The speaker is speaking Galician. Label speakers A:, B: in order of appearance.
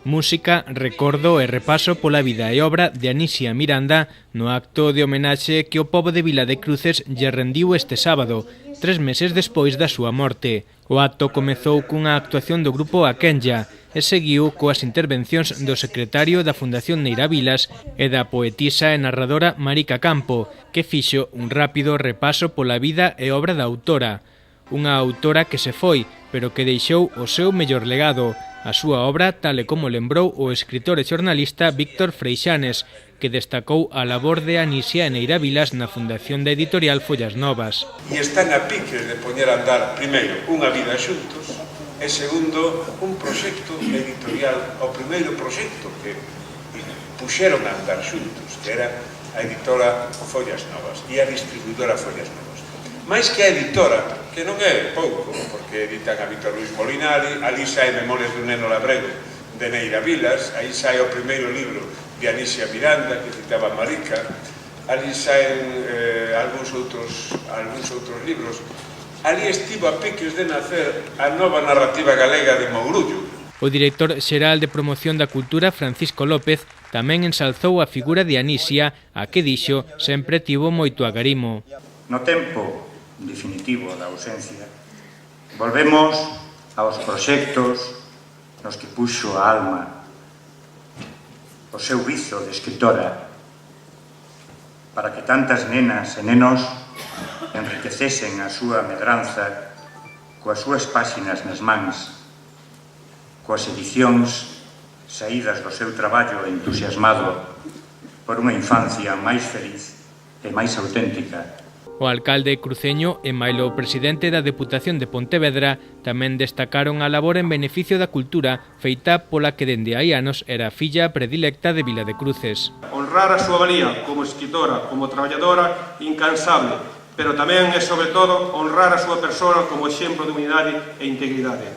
A: Música, recordo e repaso pola vida e obra de Anisia Miranda no acto de homenaxe que o pobo de Vila de Cruces lle rendiu este sábado, 3 meses despois da súa morte. O acto comezou cunha actuación do grupo Aquenya e seguiu coas intervencións do secretario da Fundación Neira Vilas e da poetisa e narradora Marica Campo, que fixo un rápido repaso pola vida e obra da autora. Unha autora que se foi, pero que deixou o seu mellor legado, a súa obra tal e como lembrou o escritor e xornalista Víctor Freixanes, que destacou a labor de Anisia e Neira Vilas na fundación da editorial Follas Novas.
B: E están a piques de poñer a andar, primeiro, unha vida xuntos, e segundo, un proxecto editorial, o primeiro proxecto que puxeron a andar xuntos, que era a editora Follas Novas e a distribuidora Follas Novas. Mais que a editora, que non é pouco, porque editan a Víctor Luis Molinari, ali sae Memorias dun neno labrego de Neira Vilas, aí sae o primeiro libro de Anisia Miranda, que citaba Marica, ali saen algúns outros libros. Ali estivo a piques de nacer a nova narrativa galega de Mourullo.
A: O director xeral de Promoción da Cultura, Francisco López, tamén ensalzou a figura de Anisia, a que dixo sempre tivo moito agarimo.
C: No tempo definitivo da ausencia, volvemos aos proxectos nos que puxo a alma, o seu vizo de escritora, para que tantas nenas e nenos enriquecesen a súa medranza coas súas páxinas nas mans, coas edicións saídas do seu traballo entusiasmado por unha infancia máis feliz e máis auténtica.
A: O alcalde cruceño e mailo o presidente da Deputación de Pontevedra tamén destacaron a labor en beneficio da cultura feita pola que dende hai anos era a filla predilecta de Vila de Cruces.
D: Honrar a súa valía como escritora, como traballadora incansable, pero tamén e sobre todo honrar a súa persona como exemplo de unidade e integridade.